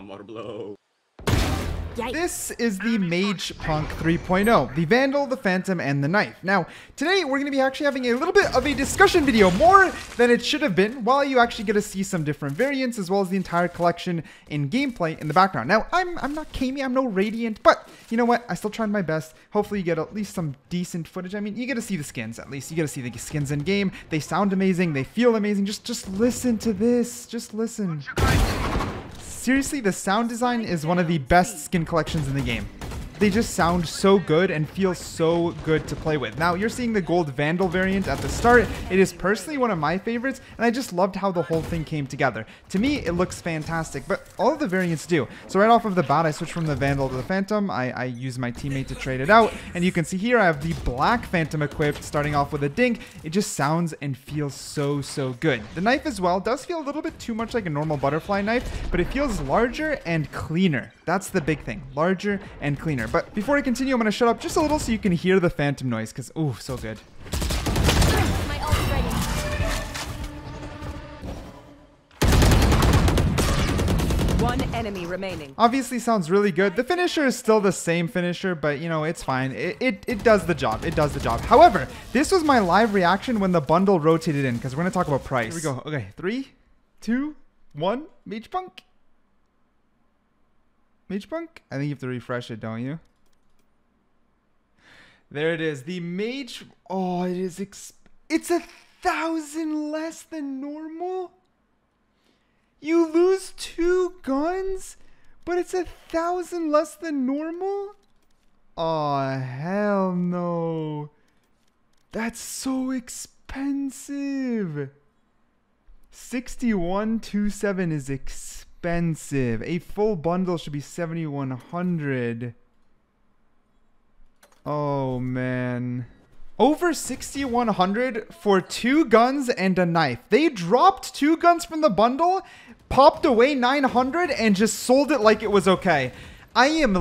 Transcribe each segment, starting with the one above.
Hammer blow. This is the Mage Punk 3.0, the Vandal, the Phantom, and the Knife. Now, today we're going to be actually having a little bit of a discussion video, more than it should have been, while you actually get to see some different variants, as well as the entire collection in gameplay in the background. Now, I'm not Kami, I'm no Radiant, but you know what? I still tried my best. Hopefully you get at least some decent footage. I mean, you get to see the skins, at least. You get to see the skins in game. They sound amazing. They feel amazing. Just listen to this. Just listen. Seriously, the sound design is one of the best skin collections in the game. They just sound so good and feel so good to play with. Now, you're seeing the gold Vandal variant at the start. It is personally one of my favorites, and I just loved how the whole thing came together. To me, it looks fantastic, but all of the variants do. So right off of the bat, I switched from the Vandal to the Phantom. I used my teammate to trade it out, and you can see here I have the black Phantom equipped, starting off with a dink. It just sounds and feels so good. The knife as well does feel a little bit too much like a normal butterfly knife, but it feels larger and cleaner. That's the big thing, larger and cleaner. But before I continue, I'm going to shut up just a little so you can hear the Phantom noise, because, ooh, so good. My ult ready. One enemy remaining. Obviously sounds really good. The finisher is still the same finisher, but, you know, it's fine. It does the job. It does the job. However, this was my live reaction when the bundle rotated in, because we're going to talk about price. Here we go. Okay, 3, 2, 1. Mage Punk. Mage Punk? I think you have to refresh it, don't you? There it is. The Mage... Oh, it is... It's 1,000 less than normal? You lose 2 guns? But it's 1,000 less than normal? Oh, hell no. That's so expensive. 6127 is expensive. A full bundle should be 7,100. Oh man, over 6,100 for 2 guns and a knife. They dropped 2 guns from the bundle, popped away 900, and just sold it like it was okay. I am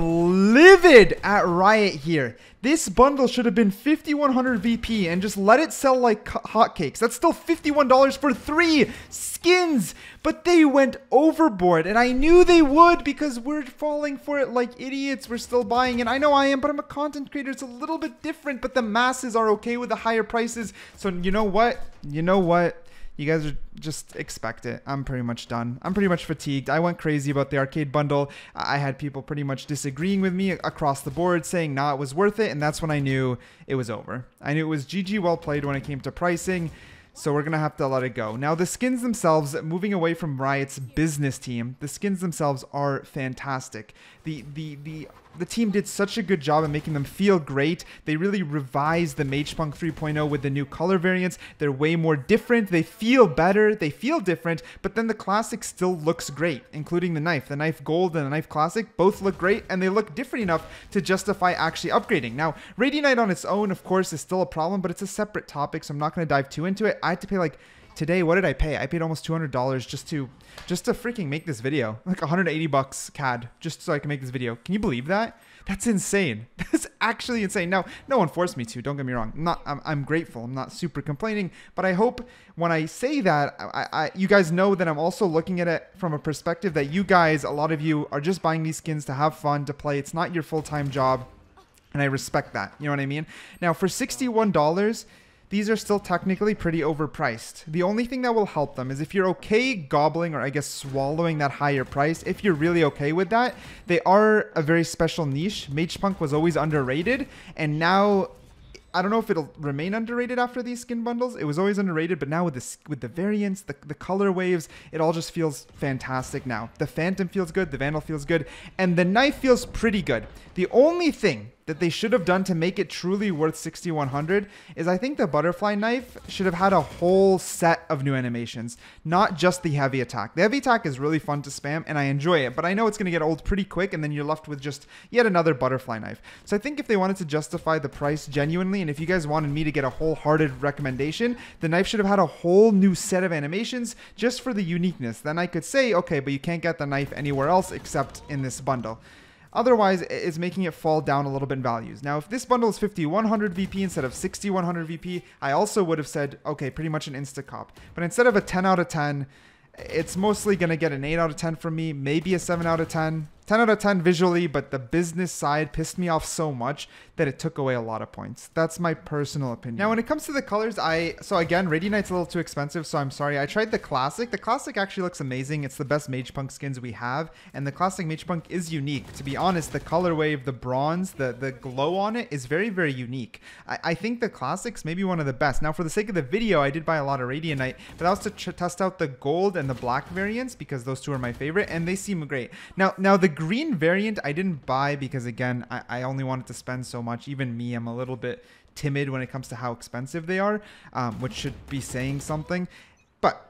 livid at Riot here. This bundle should have been 5,100 VP and just let it sell like hotcakes. That's still $51 for 3 skins, but they went overboard, and I knew they would because we're falling for it like idiots. We're still buying it. I know I am, but I'm a content creator. It's a little bit different, but the masses are okay with the higher prices. So you know what? You know what? You guys are just expect it. I'm pretty much done. I'm pretty much fatigued. I went crazy about the arcade bundle. I had people pretty much disagreeing with me across the board, saying, nah, it was worth it. And that's when I knew it was over. I knew it was GG well played when it came to pricing. So we're going to have to let it go. Now, the skins themselves, moving away from Riot's business team, the skins themselves are fantastic. The team did such a good job at making them feel great. They really revised the Mage Punk 3.0 with the new color variants. They're way more different. They feel better. They feel different. But then the classic still looks great, including the knife. The knife gold and the knife classic both look great, and they look different enough to justify actually upgrading. Now, Radiant on its own, of course, is still a problem, but it's a separate topic, so I'm not going to dive too into it. I had to pay like... Today, what did I pay? I paid almost $200 just to freaking make this video. Like 180 bucks CAD just so I can make this video. Can you believe that? That's insane. That's actually insane. Now, no one forced me to. Don't get me wrong. I'm grateful. I'm not super complaining. But I hope when I say that, you guys know that I'm also looking at it from a perspective that you guys, a lot of you, are just buying these skins to have fun, to play. It's not your full-time job. And I respect that. You know what I mean? Now, for $61... these are still technically pretty overpriced. The only thing that will help them is if you're okay gobbling, or I guess swallowing, that higher price, if you're really okay with that, they are a very special niche. Mage Punk was always underrated, and now... I don't know if it'll remain underrated after these skin bundles. It was always underrated, but now with the variants, the color waves, it all just feels fantastic now. The Phantom feels good, the Vandal feels good, and the knife feels pretty good. The only thing that they should have done to make it truly worth 6,100 is I think the butterfly knife should have had a whole set of new animations, not just the heavy attack. The heavy attack is really fun to spam, and I enjoy it, but I know it's going to get old pretty quick, and then you're left with just yet another butterfly knife. So I think if they wanted to justify the price genuinely, and if you guys wanted me to get a wholehearted recommendation, the knife should have had a whole new set of animations just for the uniqueness. Then I could say, okay, but you can't get the knife anywhere else except in this bundle. Otherwise, it's making it fall down a little bit in values. Now, if this bundle is 5,100 VP instead of 6,100 VP, I also would have said, okay, pretty much an insta-cop. But instead of a 10 out of 10, It's mostly going to get an 8 out of 10 from me, maybe a 7 out of 10. 10 out of 10 visually, but the business side pissed me off so much that it took away a lot of points. That's my personal opinion. Now, when it comes to the colors, so again, Radiantite's a little too expensive, so I'm sorry. I tried the Classic. The Classic actually looks amazing. It's the best Mage Punk skins we have, and the Classic Mage Punk is unique. To be honest, the colorway of the bronze, the glow on it is very, very unique. I think the Classic's maybe one of the best. Now, for the sake of the video, I did buy a lot of Radiantite, but that was to test out the gold and the black variants because those two are my favorite, and they seem great. Now the green variant I didn't buy because, again, I only wanted to spend so much. Even me, I'm a little bit timid when it comes to how expensive they are, which should be saying something. But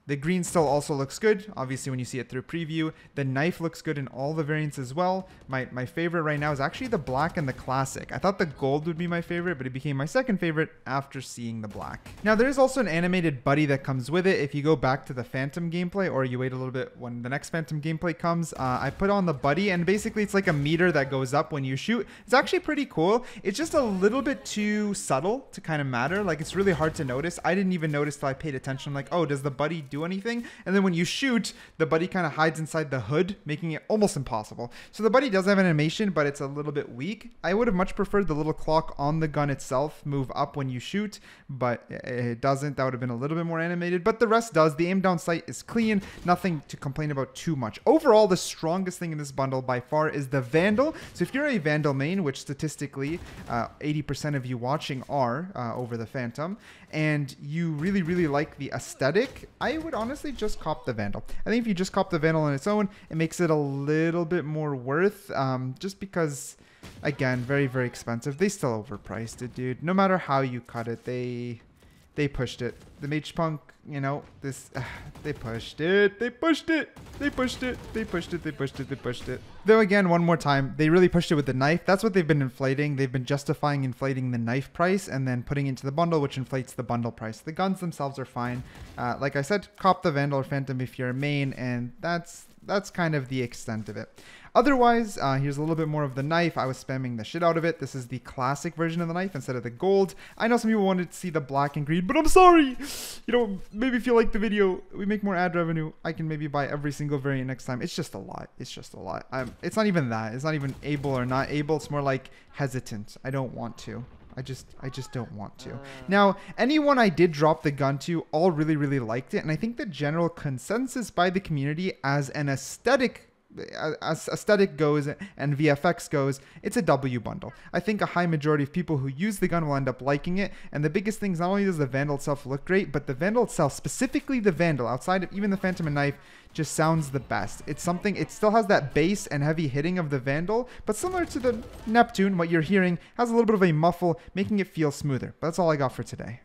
the green still also looks good, obviously, when you see it through preview. The knife looks good in all the variants as well. My favorite right now is actually the black and the classic. I thought the gold would be my favorite, but it became my second favorite after seeing the black. Now, there is also an animated buddy that comes with it. If you go back to the Phantom gameplay, or you wait a little bit when the next Phantom gameplay comes, I put on the buddy, and basically it's like a meter that goes up when you shoot. It's actually pretty cool. It's just a little bit too subtle to kind of matter. Like, it's really hard to notice. I didn't even notice till I paid attention. I'm like, oh, does the buddy do anything? And then when you shoot, the buddy kind of hides inside the hood, making it almost impossible. So the buddy does have an animation, but it's a little bit weak. I would have much preferred the little clock on the gun itself move up when you shoot, but it doesn't. That would have been a little bit more animated, but the rest does. The aim down sight is clean. Nothing to complain about too much. Overall, the strongest thing in this bundle by far is the Vandal. So if you're a Vandal main, which statistically 80% of you watching are over the Phantom, and you really, really like the aesthetic, I would honestly just cop the Vandal. I think if you just cop the Vandal on its own, it makes it a little bit more worth, just because, again, very, very expensive. They still overpriced it, dude. No matter how you cut it, they pushed it. The Mage Punk, you know, they pushed it. They pushed it. They pushed it. They pushed it. They pushed it. They pushed it. Though, again, one more time, they really pushed it with the knife. That's what they've been inflating. They've been justifying inflating the knife price and then putting it into the bundle, which inflates the bundle price. The guns themselves are fine. Like I said, cop the Vandal or Phantom if you're a main, and that's kind of the extent of it. Otherwise, here's a little bit more of the knife. I was spamming the shit out of it. This is the classic version of the knife instead of the gold. I know some people wanted to see the black and green, but I'm sorry. You know, maybe if you like the video, we make more ad revenue, I can maybe buy every single variant next time. It's just a lot. It's just a lot. It's not even that. It's not even able or not able. It's more like hesitant. I don't want to. I just don't want to. Now, anyone I did drop the gun to all really, really liked it. And I think the general consensus by the community as an aesthetic, as aesthetic goes and VFX goes, it's a W bundle. I think a high majority of people who use the gun will end up liking it. And the biggest thing is not only does the Vandal itself look great, but the Vandal itself, specifically the Vandal, outside of even the Phantom and Knife, just sounds the best. It's something, it still has that bass and heavy hitting of the Vandal, but similar to the Neptune, what you're hearing has a little bit of a muffle, making it feel smoother. But that's all I got for today.